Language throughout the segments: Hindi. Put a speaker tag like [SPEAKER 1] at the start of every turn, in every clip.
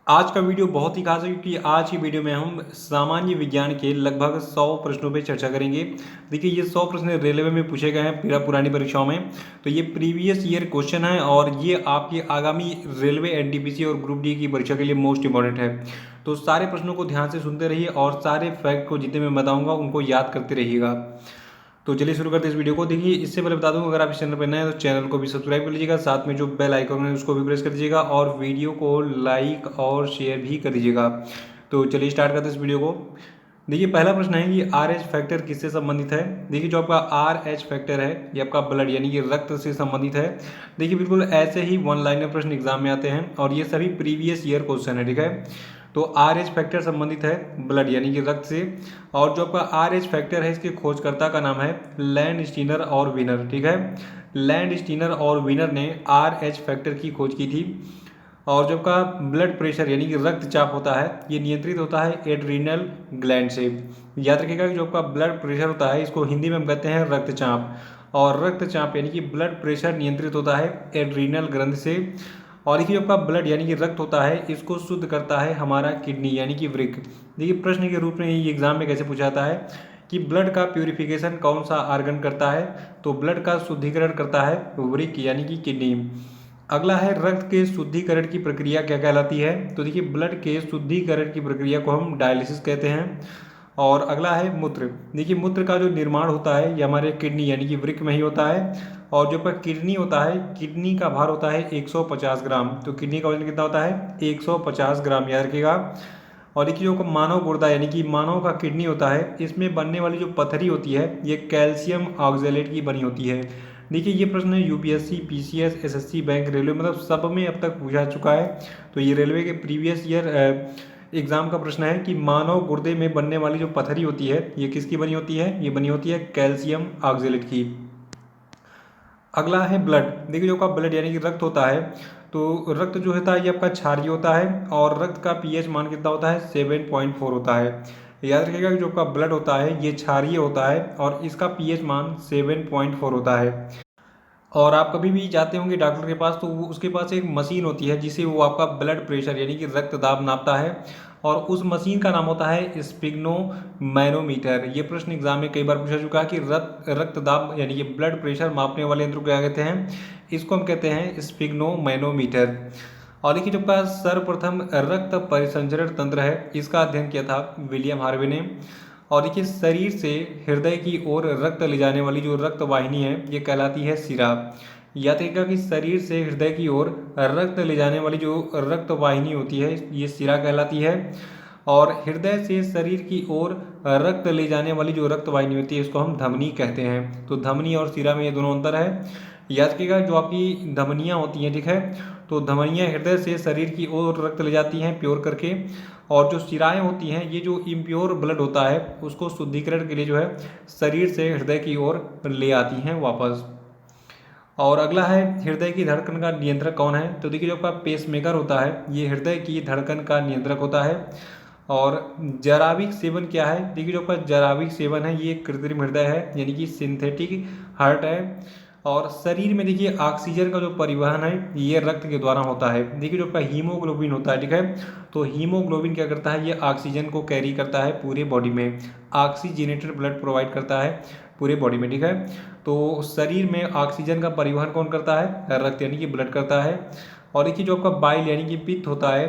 [SPEAKER 1] आज का वीडियो बहुत ही खास है क्योंकि आज की वीडियो में हम सामान्य विज्ञान के लगभग 100 प्रश्नों पे चर्चा करेंगे। देखिए ये 100 प्रश्न रेलवे में पूछे गए हैं पुरानी परीक्षाओं में। तो ये प्रीवियस ईयर क्वेश्चन है और ये आपकी आगामी रेलवे एनटीपीसी और ग्रुप डी की परीक्षा के लिए मोस्ट इंपॉर्टेंट है। तो सारे प्रश्नों को ध्यान से सुनते रहिए और सारे फैक्ट को जितने मैं बताऊँगा उनको याद करते रहिएगा। तो चलिए शुरू करते हैं इस वीडियो को। देखिए इससे पहले बता दूं, अगर आप इस चैनल पर नए हैं तो चैनल को भी सब्सक्राइब कर लीजिएगा, साथ में जो बेल आइकन है उसको भी प्रेस कर दीजिएगा और वीडियो को लाइक और शेयर भी कर दीजिएगा। तो चलिए स्टार्ट करते हैं इस वीडियो को। देखिए पहला प्रश्न है कि आर एच फैक्टर किससे संबंधित है। देखिए जो आपका आर एच फैक्टर है ये आपका ब्लड यानी कि रक्त से संबंधित है। देखिए बिल्कुल ऐसे ही वन लाइनर प्रश्न एग्जाम में आते हैं और ये सभी प्रीवियस ईयर क्वेश्चन है, ठीक है। तो आर एच फैक्टर संबंधित है ब्लड यानी कि रक्त से, और जो आपका आर एच फैक्टर है इसके खोजकर्ता का नाम है लैंड स्टीनर और विनर, ठीक है। लैंड स्टीनर और विनर ने आर एच फैक्टर की खोज की थी। और जो आपका ब्लड प्रेशर यानी कि रक्तचाप होता है ये नियंत्रित होता है एड्रीनल ग्लैंड से। याद रखिएगा कि जो आपका ब्लड प्रेशर होता है इसको हिंदी में हम कहते हैं रक्तचाप, और रक्तचाप यानी कि ब्लड प्रेशर नियंत्रित होता है एड्रीनल ग्रंथि से। और देखिए जो आपका ब्लड यानी कि रक्त होता है इसको शुद्ध करता है हमारा किडनी यानी कि वृक्क। देखिए प्रश्न के रूप में ये एग्जाम में कैसे पूछा जाता है कि ब्लड का प्यूरिफिकेशन कौन सा आर्गन करता है, तो ब्लड का शुद्धिकरण करता है वृक्क यानी कि किडनी। अगला है रक्त के शुद्धिकरण की प्रक्रिया क्या कहलाती है। तो देखिए ब्लड के शुद्धिकरण की प्रक्रिया को हम डायलिसिस कहते हैं। और अगला है मूत्र। देखिए मूत्र का जो निर्माण होता है ये हमारे किडनी यानी कि वृक्क में ही होता है। और जो पर किडनी होता है, किडनी का भार होता है 150 ग्राम। तो किडनी का वजन कितना होता है 150 ग्राम, याद रखिएगा। और देखिए जो मानव गुर्दा यानी कि मानव का किडनी होता है इसमें बनने वाली जो पथरी होती है ये कैल्शियम ऑक्जेलेट की बनी होती है। देखिए ये प्रश्न UPSC, PCS, SSC, bank, railway मतलब सब में अब तक पूछा चुका है। तो ये रेलवे के प्रीवियस ईयर एग्जाम का प्रश्न है कि मानव गुर्दे में बनने वाली जो पथरी होती है ये किसकी बनी होती है, ये बनी होती है कैल्शियम ऑक्जेलेट की। अगला है ब्लड। देखिए जो का ब्लड यानी कि रक्त होता है, तो रक्त जो होता है ये आपका क्षारीय होता है और रक्त का पीएच मान कितना होता है 7.4 होता है। याद रखिएगा कि जो का ब्लड होता है ये क्षारीय होता है और इसका पीएच मान 7.4 होता है। और आप कभी भी जाते होंगे डॉक्टर के पास तो वो उसके पास एक मशीन होती है जिसे वो आपका ब्लड प्रेशर यानी कि रक्तदाब नापता है, और उस मशीन का नाम होता है स्पिग्नो मैनोमीटर। ये प्रश्न एग्जाम में कई बार पूछा चुका है कि रक्तदाब यानी कि ब्लड प्रेशर मापने वाले यंत्र को क्या कहते हैं, इसको हम कहते हैं स्पिग्नो मैनोमीटर। और देखिए जो आपका सर्वप्रथम रक्त परिसंचरण तंत्र है इसका अध्ययन किया था विलियम हार्वे ने। और देखिए शरीर से हृदय की ओर रक्त ले जाने वाली जो रक्त वाहिनी है ये कहलाती है शिरा। याद रखिएगा कि शरीर से हृदय की ओर रक्त ले जाने वाली जो रक्त वाहिनी होती है ये शिरा कहलाती है। और हृदय से शरीर की ओर रक्त ले जाने वाली जो रक्त वाहिनी होती है इसको हम धमनी कहते हैं। तो धमनी और शिरा में ये दोनों अंतर है। याद रखिएगा जो आपकी धमनियाँ होती हैं, ठीक है, तो धमनियाँ हृदय से शरीर की ओर रक्त ले जाती हैं प्योर करके, और जो शिराएँ होती हैं ये जो इम्प्योर ब्लड होता है उसको शुद्धिकरण के लिए जो है शरीर से हृदय की ओर ले आती हैं वापस। और अगला है हृदय की धड़कन का नियंत्रक कौन है। तो देखिए जो आपका पेसमेकर होता है ये हृदय की धड़कन का नियंत्रक होता है। और जराविक सेवन क्या है। देखिए जो आपका जराविक सेवन है ये कृत्रिम हृदय है यानी कि सिंथेटिक हार्ट है। और शरीर में देखिए ऑक्सीजन का जो परिवहन है ये रक्त के द्वारा होता है। देखिए जो आपका हीमोग्लोबिन होता है, ठीक है, तो हीमोग्लोबिन क्या करता है ये ऑक्सीजन को कैरी करता है पूरे बॉडी में, ऑक्सीजनेटेड ब्लड प्रोवाइड करता है पूरे बॉडी में, ठीक है। तो शरीर में ऑक्सीजन का परिवहन कौन करता है, रक्त यानी कि ब्लड करता है। और देखिए जो आपका बाइल यानी कि पित्त होता है,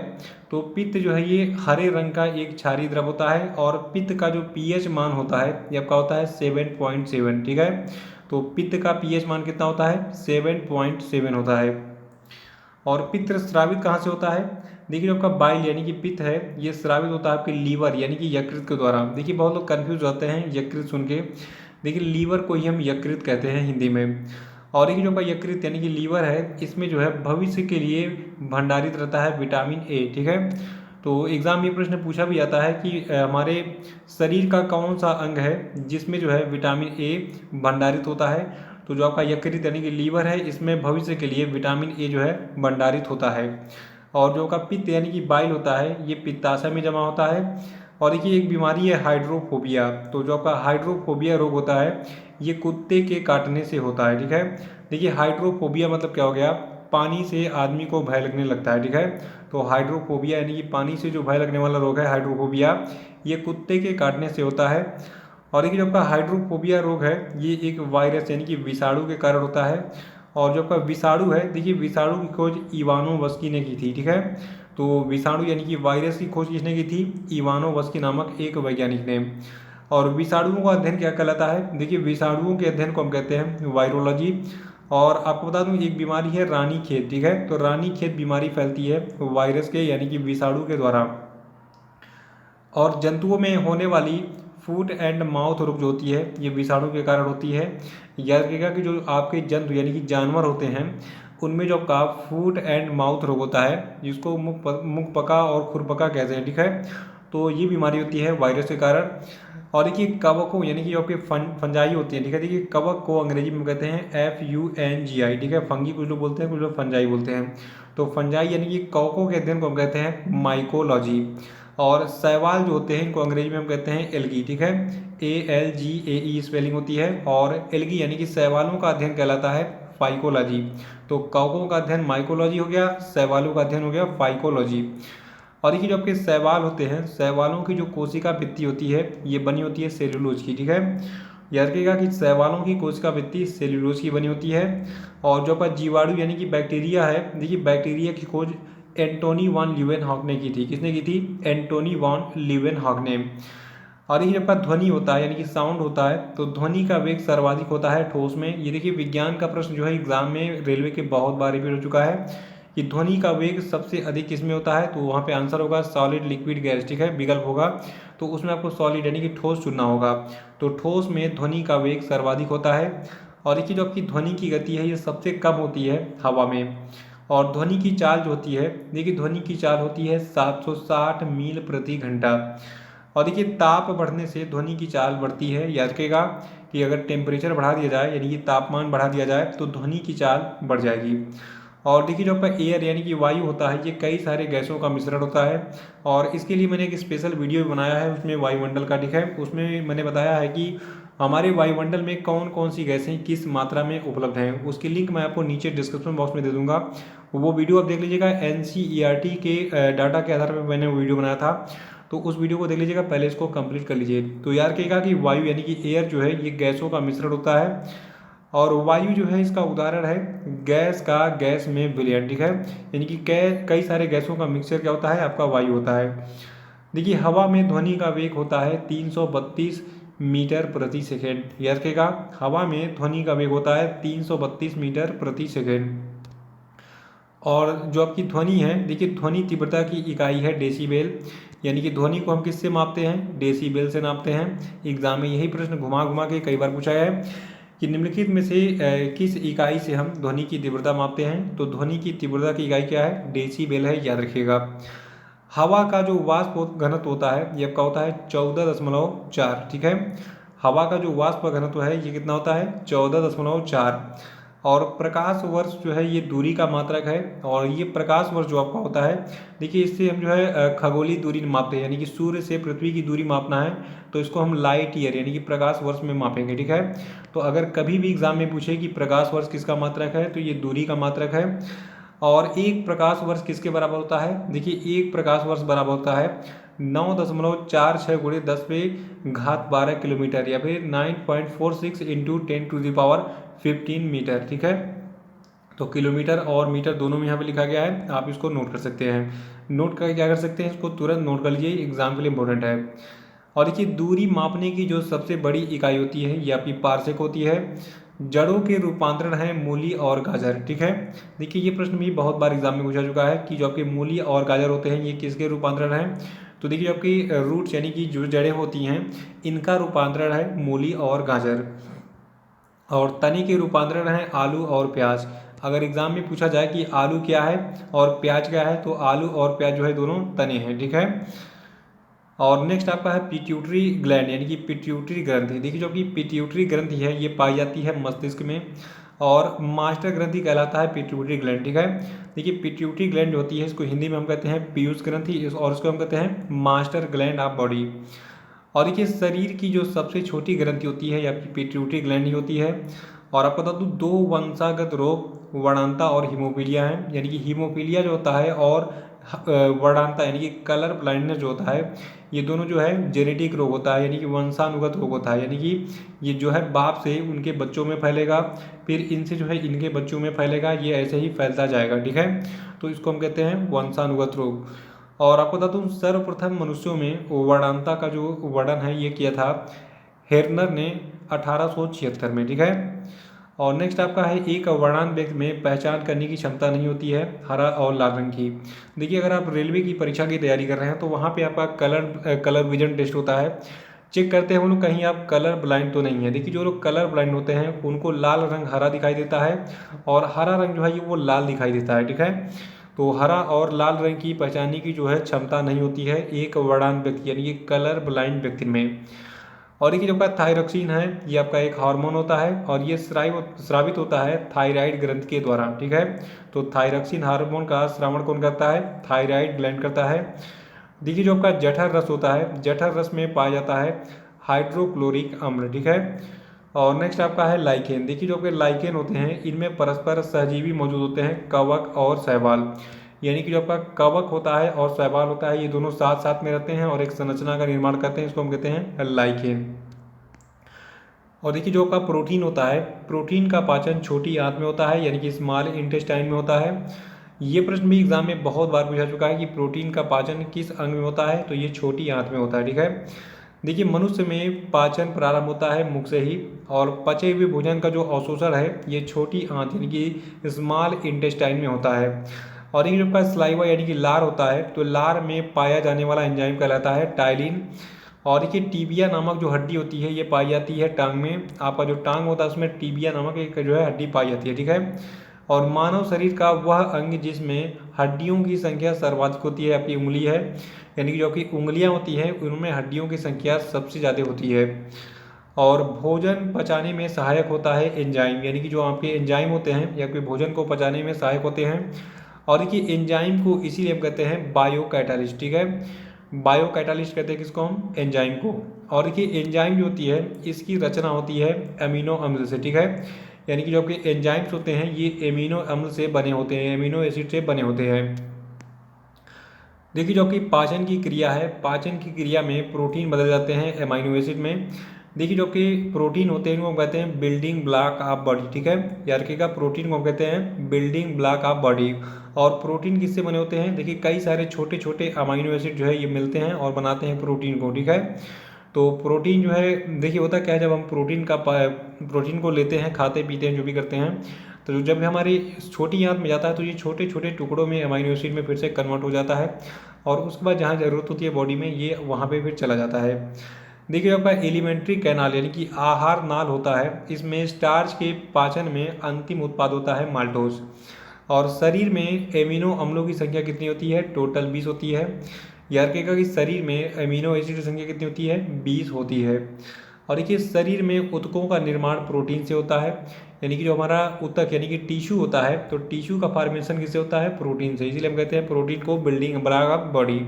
[SPEAKER 1] तो पित्त जो है ये हरे रंग का एक क्षारीय द्रव होता है और पित्त का जो पीएच मान होता है ये आपका होता है 7.7, ठीक है। तो पित्त का पीएच मान कितना होता है 7.7 होता है। और पित्त स्रावित कहाँ से होता है। देखिए जो आपका बाइल यानी कि पित्त है ये स्रावित होता है आपके लीवर यानी कि यकृत के द्वारा। देखिए बहुत लोग कंफ्यूज होते हैं यकृत सुन के। देखिए लीवर को ही हम यकृत कहते हैं हिंदी में। और देखिए जो आपका यकृत यानी कि लीवर है इसमें जो है भविष्य के लिए भंडारित रहता है विटामिन ए, ठीक है। तो एग्जाम में प्रश्न पूछा भी जाता है कि हमारे शरीर का कौन सा अंग है जिसमें जो है विटामिन ए भंडारित होता है। तो जो आपका यकृत यानी कि लीवर है इसमें भविष्य के लिए विटामिन ए जो है भंडारित होता है। और जो का पित्त यानी कि बाइल होता है ये पित्ताशय में जमा होता है। और देखिए एक बीमारी है हाइड्रोफोबिया। तो जो आपका हाइड्रोफोबिया रोग होता है ये कुत्ते के काटने से होता है, ठीक है। देखिए हाइड्रोफोबिया मतलब क्या हो गया, पानी से आदमी को भय लगने लगता है, ठीक है। तो हाइड्रोफोबिया यानी कि पानी से जो भय लगने वाला रोग है हाइड्रोफोबिया, ये कुत्ते के काटने से होता है। और देखिए जो आपका हाइड्रोफोबिया रोग है ये एक वायरस यानी कि विषाणु के कारण होता है। और जो आपका विषाणु है, देखिए विषाणु की खोज इवानोवस्की ने की थी, ठीक है। तो विषाणु यानी कि वायरस की खोज किसने की थी? इवानोवस्की नामक एक वैज्ञानिक ने। और विषाणुओं का अध्ययन क्या कहलाता है? देखिए विषाणुओं के अध्ययन को हम कहते हैं वायरोलॉजी। और आपको बता दूं एक बीमारी है रानीखेत, ठीक है। तो रानीखेत बीमारी फैलती है वायरस के यानी कि विषाणु के द्वारा। और जंतुओं में होने वाली फूट एंड माउथ रोग जो होती है ये विषाणु के कारण होती है। याद रखिएगा कि जो आपके जंतु यानी कि जानवर होते हैं उनमें जो आपका फूट एंड माउथ रोग होता है जिसको मुख पका और खुरपका कहते हैं, ठीक है। तो ये बीमारी होती है वायरस के कारण। और देखिए कवकों यानी कि जो आपके फंजाई होती है, ठीक है। देखिए कवक को अंग्रेजी में कहते हैं FUNGI, ठीक है। फंगी कुछ लोग बोलते हैं, कुछ लोग फंजाई बोलते हैं। तो फंजाई यानी कि कवकों के अध्ययन को हम कहते हैं माइकोलॉजी। और शैवाल जो होते हैं इनको अंग्रेजी में हम कहते हैं एल्गी, ठीक है। ALGAE स्पेलिंग होती है। और एल्गी यानी कि शैवालों का अध्ययन कहलाता है फाइकोलॉजी। तो कवकों का अध्ययन माइकोलॉजी हो गया, शैवालों का अध्ययन हो गया फाइकोलॉजी। और देखिए जो आपके शैवाल होते हैं, शैवालों की जो कोशिका भित्ति होती है ये बनी होती है सेल्यूलोज की, ठीक है। याद रखिएगा कि शैवालों की कोशिका भित्ति सेल्यूलोज की बनी होती है। और जो आपका जीवाणु यानी कि बैक्टीरिया है, देखिए बैक्टीरिया की खोज एंटोनी वॉन ल्यूवेनहॉक ने की थी। किसने की थी? एंटोनी वॉन ल्यूवेनहॉक ने। और ये आपका ध्वनि होता है यानी कि साउंड होता है, तो ध्वनि का वेग सर्वाधिक होता है ठोस में। ये देखिए विज्ञान का प्रश्न जो है एग्जाम में रेलवे के बहुत बार रिपीट हो चुका है कि ध्वनि का वेग सबसे अधिक किसमें होता है? तो वहाँ पे आंसर होगा सॉलिड लिक्विड गैस, ठीक है। विकल्प होगा तो उसमें आपको सॉलिड यानी कि ठोस चुनना होगा। तो ठोस में ध्वनि का वेग सर्वाधिक होता है। और देखिए जो आपकी ध्वनि की गति है ये सबसे कम होती है हवा में। और ध्वनि की चाल जो होती है, देखिए ध्वनि की चाल होती है 760 मील प्रति घंटा। और देखिए ताप बढ़ने से ध्वनि की चाल बढ़ती है। याद रखिएगा कि अगर टेम्परेचर बढ़ा दिया जाए यानी कि तापमान बढ़ा दिया जाए तो ध्वनि की चाल बढ़ जाएगी। और देखिए जो आपका एयर यानी कि वायु होता है ये कई सारे गैसों का मिश्रण होता है। और इसके लिए मैंने एक स्पेशल वीडियो भी बनाया है उसमें वायुमंडल का, ठीक है। उसमें मैंने बताया है कि हमारे वायुमंडल में कौन कौन सी गैसें किस मात्रा में उपलब्ध हैं। उसकी लिंक मैं आपको नीचे डिस्क्रिप्शन बॉक्स में दे दूंगा, वो वीडियो आप देख लीजिएगा। NCERT के डाटा के आधार पर मैंने वो वीडियो बनाया था, तो उस वीडियो को देख लीजिएगा, पहले इसको कंप्लीट कर लीजिए। तो याद रखिएगा कि वायु यानी कि एयर जो है ये गैसों का मिश्रण होता है। और वायु जो है इसका उदाहरण है गैस का गैस में विलयन, ठीक है। यानी कि कई सारे गैसों का मिक्सचर क्या होता है? आपका वायु होता है। देखिए हवा में ध्वनि का वेग होता है 332 मीटर प्रति सेकेंड। याद रखिएगा हवा में ध्वनि का वेग होता है 332 मीटर प्रति सेकेंड। और जो आपकी ध्वनि है, देखिए ध्वनि तीव्रता की इकाई है डेसीबेल। यानी कि ध्वनि को हम किससे मापते हैं? डेसीबेल से नापते हैं। एग्जाम में यही प्रश्न घुमा घुमा के कई बार पूछा है कि निम्नलिखित में से किस इकाई से हम ध्वनि की तीव्रता मापते हैं? तो ध्वनि की तीव्रता की इकाई क्या है? डेसीबेल है, याद रखिएगा। हवा का जो वाष्प घनत्व होता है ये आपका होता है 14.4, ठीक है। हवा का जो वाष्प घनत्व है ये कितना होता है? 14.4। और प्रकाश वर्ष जो है ये दूरी का मात्रक है। और ये प्रकाश वर्ष जो आपका होता है, देखिए इससे हम जो है खगोलीय दूरी मापते हैं। यानी कि सूर्य से पृथ्वी की दूरी मापना है तो इसको हम लाइट ईयर यानी कि प्रकाश वर्ष में मापेंगे, ठीक है। तो अगर कभी भी एग्जाम में पूछे कि प्रकाश वर्ष किसका मात्रक है तो ये दूरी का मात्रक है। और एक प्रकाश वर्ष किसके बराबर होता है? देखिए एक प्रकाश वर्ष बराबर होता है 9.46 गुणे 10⁻12 किलोमीटर, या फिर 9.46 इंटू 10⁻15 मीटर, ठीक है। तो किलोमीटर और मीटर दोनों में यहाँ पे लिखा गया है, आप इसको नोट कर सकते हैं। नोट करके क्या कर सकते हैं? इसको तुरंत नोट कर लीजिए, एग्जाम के लिए इंपॉर्टेंट है। और देखिए दूरी मापने की जो सबसे बड़ी इकाई होती है ये आपकी पार्सेक होती है। जड़ों के रूपांतरण है मूली और गाजर, ठीक है। देखिए ये प्रश्न भी बहुत बार एग्जाम में पूछा चुका है कि जो आपके मूली और गाजर होते हैं ये किसके रूपांतरण हैं? तो देखिए आपकी रूट्स यानी कि जो जड़ें होती हैं इनका रूपांतरण है मूली और गाजर। और तने के रूपांतरण है आलू और प्याज। अगर एग्जाम में पूछा जाए कि आलू क्या है और प्याज क्या है तो आलू और प्याज जो है दोनों तने हैं, ठीक है। और नेक्स्ट आपका है पिट्यूटरी ग्लैंड यानी कि पिट्यूटरी ग्रंथि। देखिए जो कि पिट्यूटरी ग्रंथि है ये पाई जाती है मस्तिष्क में। और मास्टर ग्रंथि कहलाता है पिट्यूटरी ग्लैंड, ठीक है। देखिए पिट्यूटरी ग्लैंड जो होती है इसको हिंदी में हम कहते हैं पीयूष ग्रंथि, और इसको हम कहते हैं मास्टर ग्लैंड ऑफ बॉडी। और देखिए शरीर की जो सबसे छोटी ग्रंथि होती है या पिट्यूटरी ग्लैंड ही होती है। और आपको बता दूं 2 वंशागत रोग वर्णांता और हीमोफीलिया है। यानी कि हीमोफीलिया जो होता है और वर्णांता यानी कि कलर ब्लाइंडनेस जो होता है, ये दोनों जो है जेनेटिक रोग होता है, यानी कि वंशानुगत रोग होता है, यानी कि ये जो है बाप से उनके बच्चों में फैलेगा, फिर इनसे जो है इनके बच्चों में फैलेगा, ये ऐसे ही फैलता जाएगा। ठीक है, तो इसको हम कहते हैं वंशानुगत रोग। और आपको बता दूँ, सर्वप्रथम मनुष्यों में वर्णांता का जो वर्णन है ये किया था हेर्नर ने 1876 में। ठीक है, और नेक्स्ट आपका है, एक वर्णांत व्यक्ति में पहचान करने की क्षमता नहीं होती है हरा और लाल रंग की। देखिए, अगर आप रेलवे की परीक्षा की तैयारी कर रहे हैं तो वहाँ पे आपका कलर विजन टेस्ट होता है। चेक करते हैं वो लोग कहीं आप कलर ब्लाइंड तो नहीं है। देखिए, जो लोग कलर ब्लाइंड होते हैं उनको लाल रंग हरा दिखाई देता है और हरा रंग जो है ये वो लाल दिखाई देता है। ठीक है, तो हरा और लाल रंग की पहचानने की जो है क्षमता नहीं होती है एक वर्णांत व्यक्ति यानी कि कलर ब्लाइंड व्यक्ति में। और ये जो आपका थायरॉक्सिन है ये आपका एक हार्मोन होता है और ये स्रावित होता है थायराइड ग्रंथि के द्वारा। ठीक है, तो थायरॉक्सिन हार्मोन का श्रावण कौन करता है? थायराइड ग्लैंड करता है। देखिए, जो आपका जठर रस होता है, जठर रस में पाया जाता है हाइड्रोक्लोरिक अम्ल। ठीक है, और नेक्स्ट आपका है लाइकेन। देखिए, जो आपके लाइकेन होते हैं इनमें परस्पर सहजीवी मौजूद होते हैं कवक और शैवाल, यानी कि जो आपका कवक होता है और शैवाल होता है ये दोनों साथ साथ में रहते हैं और एक संरचना का निर्माण करते हैं, इसको हम कहते हैं लाइकेन। और देखिए, जो आपका प्रोटीन होता है, प्रोटीन का पाचन छोटी आंत में होता है यानी कि स्मॉल इंटेस्टाइन में होता है। ये प्रश्न भी एग्जाम में बहुत बार पूछा चुका है कि प्रोटीन का पाचन किस अंग में होता है, तो ये छोटी आंत में होता है। ठीक है, देखिए, मनुष्य में पाचन प्रारंभ होता है मुख से ही और पचे हुए भोजन का जो अवशोषण है ये छोटी आंत यानी कि स्मॉल इंटेस्टाइन में होता है। और ये जो आपका स्लाइवा यानी कि लार होता है, तो लार में पाया जाने वाला एंजाइम कहलाता है टाइलिन। और देखिए, टीबिया नामक जो हड्डी होती है ये पाई जाती है टांग में। आपका जो टांग होता है उसमें टीबिया नामक एक जो है हड्डी पाई जाती है। ठीक है, और मानव शरीर का वह अंग जिसमें हड्डियों की संख्या सर्वाधिक होती है आपकी उंगली है, यानी कि जो कि उंगलियां होती हैं उनमें हड्डियों की संख्या सबसे ज़्यादा होती है। और भोजन पचाने में सहायक होता है एंजाइम, यानी कि जो आपके एंजाइम होते हैं या कोई भोजन को पचाने में सहायक होते हैं। और देखिए, एंजाइम को इसीलिए हम कहते हैं बायो कैटालिस्ट। ठीक है, बायो कैटालिस्ट कहते हैं किसको? हम एंजाइम को। और देखिए, एंजाइम जो होती है इसकी रचना होती है अमीनो अम्ल से। ठीक है, यानी कि जो आपके एंजाइम्स होते हैं ये एमिनो अम्ल से बने होते हैं, एमिनो एसिड से बने होते हैं। देखिए, जो आपकी पाचन की क्रिया है, पाचन की क्रिया में प्रोटीन बदल जाते हैं एमाइनो एसिड में। देखिए, जो कि प्रोटीन होते हैं इनको हम कहते हैं बिल्डिंग ब्लॉक ऑफ बॉडी। ठीक है, याद रखिएगा, प्रोटीन को हम कहते हैं बिल्डिंग ब्लॉक ऑफ बॉडी। और प्रोटीन किससे बने होते हैं? देखिए, कई सारे छोटे छोटे अमाइनो एसिड जो है ये मिलते हैं और बनाते हैं प्रोटीन को। ठीक है, तो प्रोटीन जो है, देखिए होता क्या है, जब हम प्रोटीन को लेते हैं, खाते पीते हैं, जो भी करते हैं, तो जब हमारी छोटी आंत में जाता है तो ये छोटे छोटे टुकड़ों में अमाइनो एसिड में फिर से कन्वर्ट हो जाता है और उसके बाद जहाँ ज़रूरत होती है बॉडी में ये वहाँ पे फिर चला जाता है। देखिए, आपका एलिमेंट्री कैनाल यानी कि आहार नाल होता है, इसमें स्टार्च के पाचन में अंतिम उत्पाद होता है माल्टोज। और शरीर में एमिनो अम्लों की संख्या कितनी होती है? टोटल 20 होती है। याद रखिएगा कि शरीर में एमिनो एसिड की संख्या कितनी होती है? 20 होती है। और देखिए, शरीर में ऊतकों का निर्माण प्रोटीन से होता है, यानी कि जो हमारा ऊतक यानी कि टिश्यू होता है, तो टिश्यू का फॉर्मेशन किससे होता है? प्रोटीन से। इसीलिए हम कहते हैं प्रोटीन को बिल्डिंग ब्लॉक ऑफ बॉडी।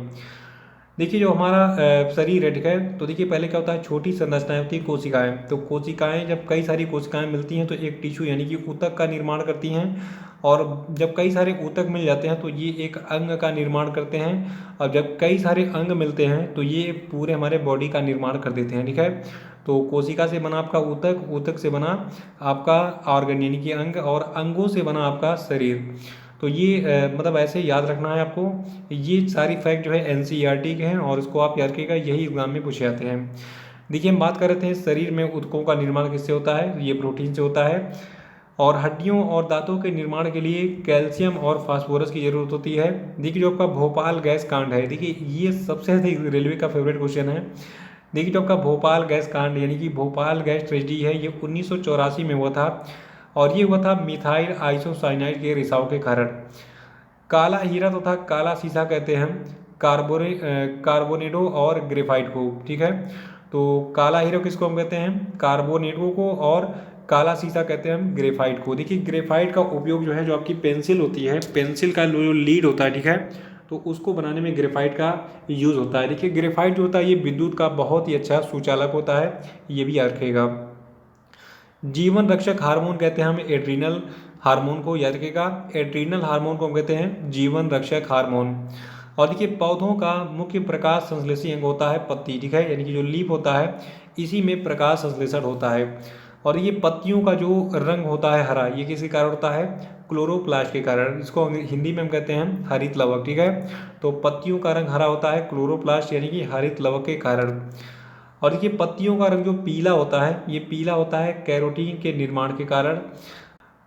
[SPEAKER 1] देखिए, जो हमारा शरीर है, ठीक है, तो देखिए पहले क्या होता है, छोटी संरचनाएं होती है कोशिकाएं। तो कोशिकाएं, जब कई सारी कोशिकाएं मिलती हैं तो एक टिश्यू यानी कि ऊतक का निर्माण करती हैं। और जब कई सारे ऊतक मिल जाते हैं तो ये एक अंग का निर्माण करते हैं। और जब कई सारे अंग मिलते हैं तो ये पूरे हमारे बॉडी का निर्माण कर देते हैं। ठीक है, तो कोशिका से बना आपका ऊतक, ऊतक से बना आपका ऑर्गन यानी कि अंग, और अंगों से बना आपका शरीर। तो ये मतलब ऐसे याद रखना है आपको। ये सारी फैक्ट जो है एनसीईआरटी के हैं और इसको आप याद रखिएगा, यही एग्जाम में पूछे जाते हैं। देखिए, हम बात कर रहे थे शरीर में ऊतकों का निर्माण किससे होता है? ये प्रोटीन से होता है। और हड्डियों और दांतों के निर्माण के लिए कैल्शियम और फास्फोरस की जरूरत होती है। देखिए, जो आपका भोपाल गैस कांड है, देखिए ये सबसे अधिक रेलवे का फेवरेट क्वेश्चन है। देखिए, जो आपका भोपाल गैस कांड यानी कि भोपाल गैस ट्रेजेडी है ये 1984 में हुआ था और ये हुआ था मिथाइल आइसोसाइनाइड के रिसाव के कारण। काला हीरा तथा काला सीसा कहते हैं कार्बोनेडो और ग्रेफाइट को। ठीक है, तो काला हीरा किसको हम कहते हैं? कार्बोनेडो को। और काला सीसा कहते हैं हम ग्रेफाइट को। देखिए, ग्रेफाइट का उपयोग जो है, जो आपकी पेंसिल होती है, पेंसिल का जो लीड होता है, ठीक है, तो उसको बनाने में ग्रेफाइट का यूज़ होता है। देखिए, ग्रेफाइट जो होता है ये विद्युत का बहुत ही अच्छा सुचालक होता है, ये भी याद रखिएगा। जीवन रक्षक हार्मोन कहते हैं हम एड्रिनल हार्मोन को, याद रखिएगा एड्रीनल हार्मोन को हम कहते हैं जीवन रक्षक हार्मोन। और देखिए पौधों का मुख्य प्रकाश संश्लेषी अंग होता है पत्ती, ठीक है, यानी कि जो लीफ होता है इसी में प्रकाश संश्लेषण होता है। और ये पत्तियों का जो रंग होता है हरा, ये किसके कारण होता है? क्लोरोप्लास्ट के कारण। इसको हिंदी में हम कहते हैं हरित लवक, ठीक है। तो पत्तियों का रंग हरा होता है क्लोरोप्लास्ट यानी कि हरित लवक के कारण। और देखिए पत्तियों का रंग जो पीला होता है, ये पीला होता है कैरोटीन के निर्माण के कारण।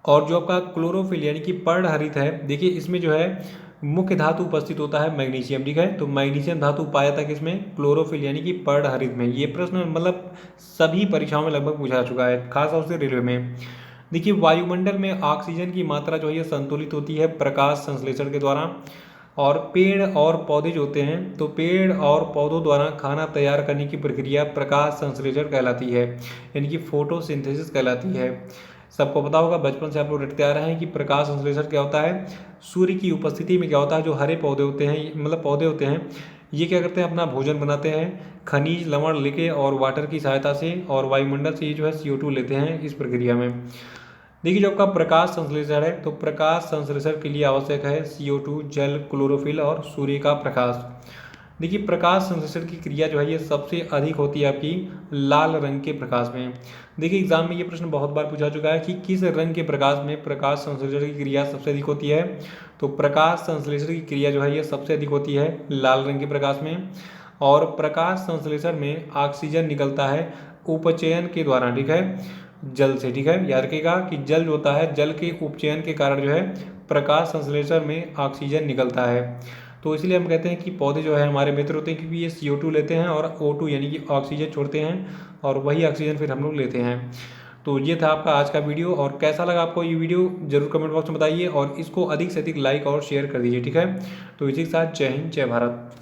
[SPEAKER 1] और जो आपका क्लोरोफिल यानी कि पर्णहरित है, देखिए इसमें जो है मुख्य धातु उपस्थित होता है मैग्नीशियम, ठीक है। तो मैग्नीशियम धातु पाया था किसमें? क्लोरोफिल यानी कि पर्णहरित में। ये प्रश्न मतलब सभी परीक्षाओं में लगभग पूछा चुका है, खासतौर से रेलवे में। देखिए वायुमंडल में ऑक्सीजन की मात्रा जो है ये संतुलित होती है प्रकाश संश्लेषण के द्वारा। और पेड़ और पौधे जो होते हैं, तो पेड़ और पौधों द्वारा खाना तैयार करने की प्रक्रिया प्रकाश संश्लेषण कहलाती है, यानी कि फोटोसिंथेसिस कहलाती है। सबको पता होगा, बचपन से आप लोग रटते आ रहे हैं कि प्रकाश संश्लेषण क्या होता है। सूर्य की उपस्थिति में क्या होता है, जो हरे पौधे होते हैं मतलब पौधे होते हैं, ये क्या करते हैं? अपना भोजन बनाते हैं खनिज लवण लेके और वाटर की सहायता से, और वायुमंडल से ये जो है CO2 लेते हैं इस प्रक्रिया में। देखिए जो आपका प्रकाश संश्लेषण है, तो प्रकाश संश्लेषण के लिए आवश्यक है CO2, जल, क्लोरोफिल और सूर्य का प्रकाश। देखिए प्रकाश संश्लेषण की क्रिया जो है ये सबसे अधिक होती है आपकी लाल रंग के प्रकाश में। देखिए एग्जाम में ये प्रश्न बहुत बार पूछा चुका है कि किस रंग के प्रकाश में प्रकाश संश्लेषण की क्रिया सबसे अधिक होती है। तो प्रकाश संश्लेषण की क्रिया जो है ये सबसे अधिक होती है लाल रंग के प्रकाश में। और प्रकाश संश्लेषण में ऑक्सीजन निकलता है उपचयन के द्वारा, ठीक है, जल से, ठीक है। याद रखिएगा कि जल जो होता है, जल के उपचयन के कारण जो है प्रकाश संश्लेषण में ऑक्सीजन निकलता है। तो इसलिए हम कहते हैं कि पौधे जो है हमारे मित्र होते हैं, क्योंकि ये CO2 लेते हैं और O2 यानी कि ऑक्सीजन छोड़ते हैं, और वही ऑक्सीजन फिर हम लोग लेते हैं। तो ये था आपका आज का वीडियो, और कैसा लगा आपको ये वीडियो जरूर कमेंट बॉक्स में बताइए, और इसको अधिक से अधिक लाइक और शेयर कर दीजिए, ठीक है। तो इसी के साथ जय हिंद, जय भारत।